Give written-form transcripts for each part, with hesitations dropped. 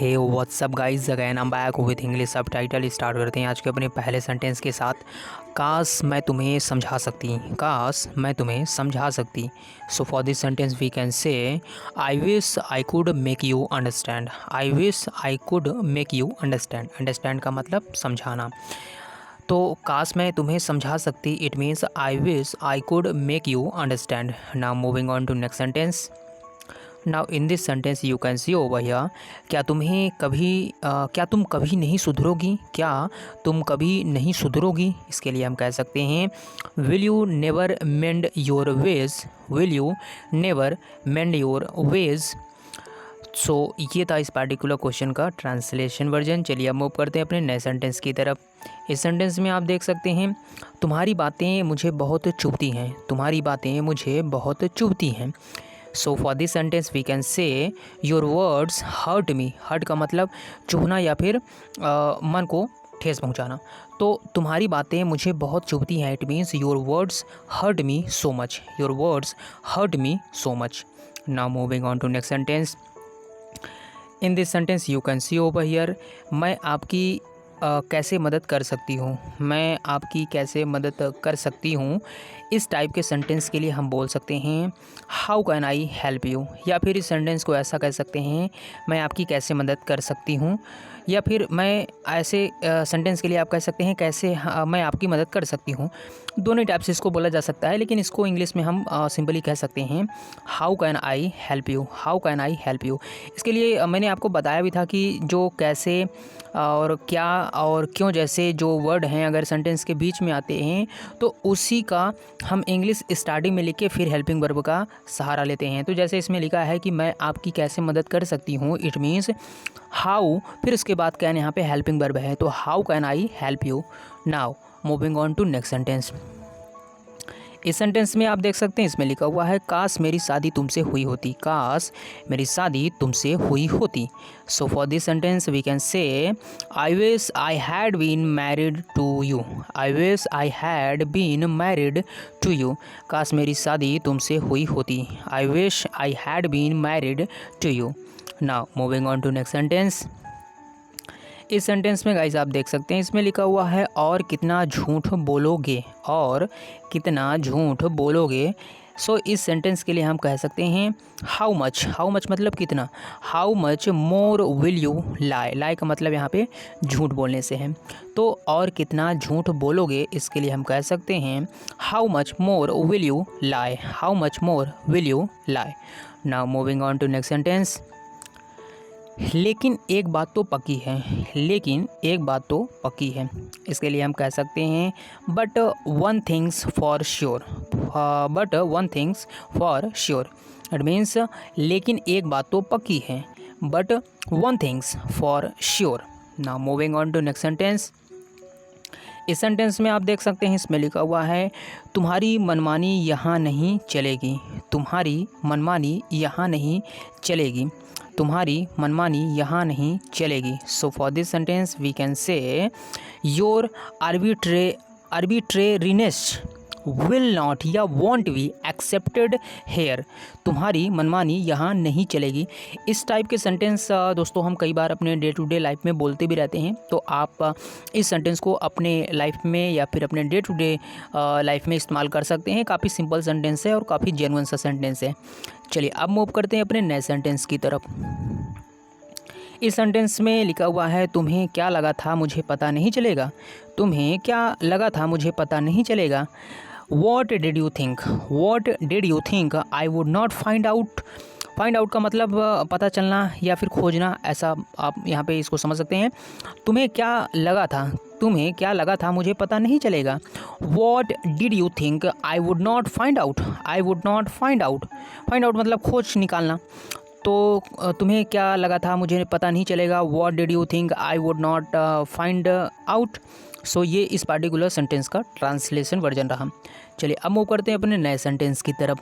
Hey what's up guys, again I am back with English subtitle. Start करते हैं आज के अपने पहले सेंटेंस के साथ। काश मैं तुम्हें समझा सकती, काश मैं तुम्हें समझा सकती। So for this sentence we can say I wish I could make you understand. I wish I could make you understand. Understand का मतलब समझाना। तो काश मैं तुम्हें समझा सकती, it means I wish I could make you understand. Now moving on to next sentence. Now in this sentence you can see over here, क्या तुम कभी नहीं सुधरोगी, क्या तुम कभी नहीं सुधरोगी। इसके लिए हम कह सकते हैं will you never mend your ways, will you never mend your ways. So ये था इस पार्टिकुलर क्वेश्चन का ट्रांसलेशन वर्जन। चलिए अब मूव करते हैं अपने नए सेंटेंस की तरफ। इस सेंटेंस में आप देख सकते हैं तुम्हारी बातें मुझे बहुत चुभती हैं, तुम्हारी बातें मुझे बहुत चुभती हैं। So for this sentence we can say your words hurt me. Hurt का मतलब चुभना या फिर मन को ठेस पहुंचाना। तो तुम्हारी बातें मुझे बहुत चुभती हैं, it means your words hurt me so much, your words hurt me so much. Now moving on to next sentence. In this sentence you can see over here, मैं आपकी कैसे मदद कर सकती हूँ, मैं आपकी कैसे मदद कर सकती हूँ। इस टाइप के सेंटेंस के लिए हम बोल सकते हैं how can I help you, या फिर इस सेंटेंस को ऐसा कह सकते हैं मैं आपकी कैसे मदद कर सकती हूँ, या फिर मैं ऐसे सेंटेंस के लिए आप कह सकते हैं कैसे मैं आपकी मदद कर सकती हूँ। दोनों टाइप से इसको बोला जा सकता है, लेकिन इसको इंग्लिश में हम सिंपली कह सकते हैं how can I help you, how can I help you. इसके लिए मैंने आपको बताया भी था कि जो कैसे और क्या और क्यों जैसे जो वर्ड हैं अगर सेंटेंस के बीच में आते हैं तो उसी का हम इंग्लिश स्टार्टिंग में लिख के फिर हेल्पिंग वर्ब का सहारा लेते हैं। तो जैसे इसमें लिखा है कि मैं आपकी कैसे मदद कर सकती हूँ, इट मीन्स हाउ, फिर उसके बाद कैन यहाँ पे हेल्पिंग वर्ब है, तो how can I help you. Now moving on to next sentence. इस सेंटेंस में आप देख सकते हैं इसमें लिखा हुआ है काश मेरी शादी तुमसे हुई होती, काश मेरी शादी तुमसे हुई होती। So for this sentence we can say I wish I had been married to you, I wish I had been married to you. काश मेरी शादी तुमसे हुई होती, I wish I had been married to you. Now moving on to next sentence. इस sentence में guys आप देख सकते हैं इसमें लिखा हुआ है और कितना झूठ बोलोगे, और कितना झूठ बोलोगे। सो इस सेंटेंस के लिए हम कह सकते हैं हाउ मच, हाउ मच मतलब कितना, how much more will you lie, lie का मतलब यहाँ पे झूठ बोलने से है। तो और कितना झूठ बोलोगे इसके लिए हम कह सकते हैं how much more will you lie, how much more will you lie. Now moving on to next sentence. लेकिन एक बात तो पक्की है, लेकिन एक बात तो पक्की है। इसके लिए हम कह सकते हैं but one things for sure, but one things for sure. It means लेकिन एक बात तो पक्की है, but one things for sure. Now moving on to next sentence. इस सेंटेंस में आप देख सकते हैं इसमें लिखा हुआ है तुम्हारी मनमानी यहाँ नहीं चलेगी, तुम्हारी मनमानी यहाँ नहीं चलेगी, तुम्हारी मनमानी यहाँ नहीं चलेगी। So for this sentence we can say your arbitrariness will not या वॉन्ट बी एक्सेप्टेड हेयर, तुम्हारी मनमानी यहाँ नहीं चलेगी। इस टाइप के सेंटेंस दोस्तों हम कई बार अपने डे टू डे लाइफ में बोलते भी रहते हैं, तो आप इस सेंटेंस को अपने लाइफ में या फिर अपने डे टू डे लाइफ में इस्तेमाल कर सकते हैं। काफ़ी सिंपल सेंटेंस है और काफ़ी जेन्युइन सा सेंटेंस है। चलिए अब मूव करते हैं अपने नए सेंटेंस की तरफ। इस सेंटेंस में लिखा हुआ है तुम्हें क्या लगा था मुझे पता नहीं चलेगा, तुम्हें क्या लगा था मुझे पता नहीं चलेगा। What did you think? What did you think? I would not find out. Find out का मतलब पता चलना या फिर खोजना, ऐसा आप यहाँ पे इसको समझ सकते हैं। तुम्हें क्या लगा था, तुम्हें क्या लगा था मुझे पता नहीं चलेगा। What did you think? I would not find out. I would not find out. Find out मतलब खोज निकालना। तो तुम्हें क्या लगा था मुझे पता नहीं चलेगा। What did you think? I would not find out. सो ये इस पार्टिकुलर सेंटेंस का ट्रांसलेशन वर्जन रहा। चलिए अब मूव करते हैं अपने नए सेंटेंस की तरफ।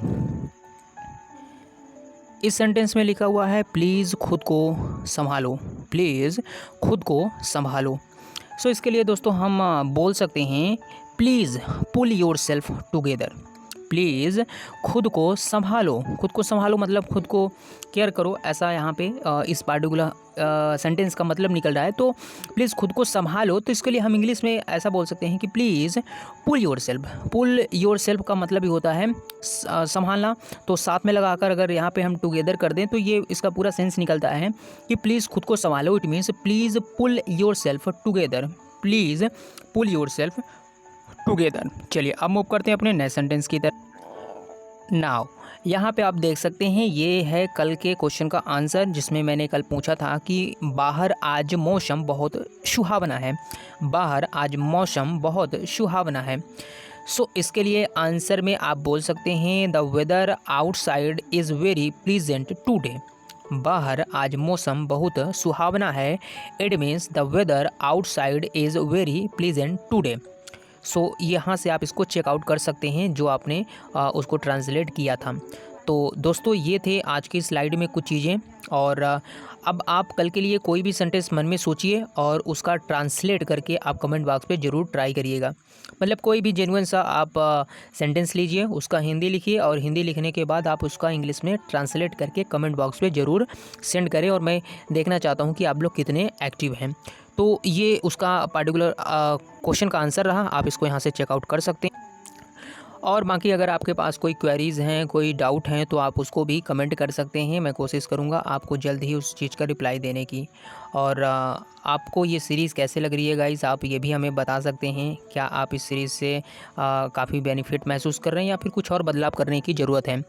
इस सेंटेंस में लिखा हुआ है प्लीज़ खुद को संभालो, प्लीज़ खुद को संभालो। सो इसके लिए दोस्तों हम बोल सकते हैं please pull yourself together, please खुद को संभालो। खुद को संभालो मतलब खुद को केयर करो, ऐसा यहाँ पे इस पार्टिकुलर सेंटेंस का मतलब निकल रहा है। तो प्लीज़ खुद को संभालो, तो इसके लिए हम इंग्लिश में ऐसा बोल सकते हैं कि please pull yourself. Pull yourself का मतलब ही होता है संभालना। तो साथ में लगाकर अगर यहाँ पे हम टुगेदर कर दें तो ये इसका पूरा सेंस निकलता है कि प्लीज़ खुद को संभालो। It means please pull yourself together, please pull yourself together. चलिए अब मूव करते हैं अपने नए सेंटेंस की तरफ। नाउ यहाँ पे आप देख सकते हैं ये है कल के क्वेश्चन का आंसर, जिसमें मैंने कल पूछा था कि बाहर आज मौसम बहुत सुहावना है। बाहर आज मौसम बहुत सुहावना है। सो इसके लिए आंसर में आप बोल सकते हैं the weather outside is very pleasant today. बाहर आज मौसम बहुत सुहावना है। It means the weather outside is very pleasant today. So यहाँ से आप इसको चेकआउट कर सकते हैं जो आपने उसको ट्रांसलेट किया था। तो दोस्तों ये थे आज की स्लाइड में कुछ चीज़ें, और अब आप कल के लिए कोई भी सेंटेंस मन में सोचिए और उसका ट्रांसलेट करके आप कमेंट बॉक्स पे ज़रूर ट्राई करिएगा। मतलब कोई भी जेन्युइन सा आप सेंटेंस लीजिए, उसका हिंदी लिखिए और हिंदी लिखने के बाद आप उसका इंग्लिश में ट्रांसलेट करके कमेंट बॉक्स पे ज़रूर सेंड करें, और मैं देखना चाहता हूँ कि आप लोग कितने एक्टिव हैं। तो ये उसका पार्टिकुलर क्वेश्चन का आंसर रहा, आप इसको यहाँ से चेकआउट कर सकते हैं। और बाकी अगर आपके पास कोई क्वेरीज़ हैं, कोई डाउट हैं, तो आप उसको भी कमेंट कर सकते हैं। मैं कोशिश करूँगा आपको जल्द ही उस चीज़ का रिप्लाई देने की। और आपको ये सीरीज़ कैसे लग रही है गाइस, आप ये भी हमें बता सकते हैं। क्या आप इस सीरीज़ से काफ़ी बेनिफिट महसूस कर रहे हैं या फिर कुछ और बदलाव करने की ज़रूरत है?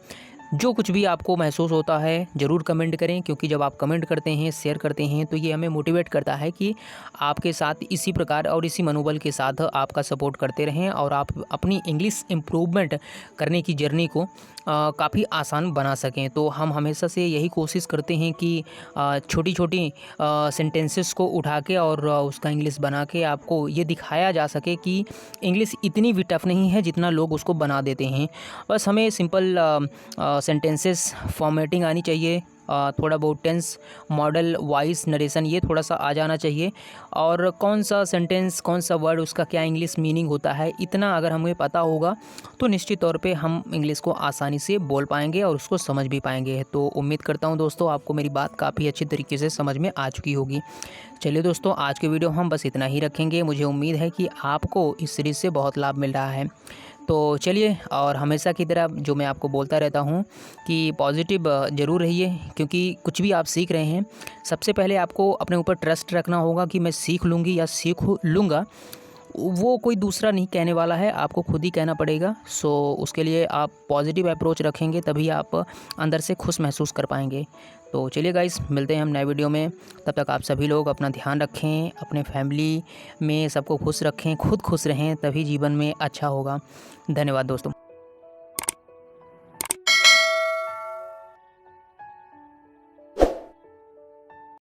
जो कुछ भी आपको महसूस होता है ज़रूर कमेंट करें, क्योंकि जब आप कमेंट करते हैं, शेयर करते हैं, तो ये हमें मोटिवेट करता है कि आपके साथ इसी प्रकार और इसी मनोबल के साथ आपका सपोर्ट करते रहें और आप अपनी इंग्लिश इम्प्रूवमेंट करने की जर्नी को काफ़ी आसान बना सकें। तो हम हमेशा से यही कोशिश करते हैं कि छोटी छोटी सेंटेंसेस को उठा के और उसका इंग्लिश बना के आपको ये दिखाया जा सके कि इंग्लिश इतनी भी टफ नहीं है जितना लोग उसको बना देते हैं। बस हमें सिंपल सेंटेंसेस फॉर्मेटिंग आनी चाहिए, थोड़ा बहुत टेंस, मॉडल, वॉइस, नरेशन ये थोड़ा सा आ जाना चाहिए, और कौन सा सेंटेंस, कौन सा वर्ड, उसका क्या इंग्लिश मीनिंग होता है, इतना अगर हमें पता होगा तो निश्चित तौर पे हम इंग्लिश को आसानी से बोल पाएंगे और उसको समझ भी पाएंगे। तो उम्मीद करता हूँ दोस्तों आपको मेरी बात काफ़ी अच्छी तरीके से समझ में आ चुकी होगी। चलिए दोस्तों आज के वीडियो हम बस इतना ही रखेंगे। मुझे उम्मीद है कि आपको इस सीरीज़ से बहुत लाभ मिल रहा है। तो चलिए, और हमेशा की तरह जो मैं आपको बोलता रहता हूँ कि पॉजिटिव ज़रूर रहिए, क्योंकि कुछ भी आप सीख रहे हैं सबसे पहले आपको अपने ऊपर ट्रस्ट रखना होगा कि मैं सीख लूँगी या सीख लूँगा। वो कोई दूसरा नहीं कहने वाला है, आपको खुद ही कहना पड़ेगा। सो उसके लिए आप पॉजिटिव अप्रोच रखेंगे तभी आप अंदर से खुश महसूस कर पाएंगे। तो चलिए गाइस, मिलते हैं हम नए वीडियो में। तब तक आप सभी लोग अपना ध्यान रखें, अपने फैमिली में सबको खुश रखें, खुद खुश रहें, तभी जीवन में अच्छा होगा। धन्यवाद दोस्तों।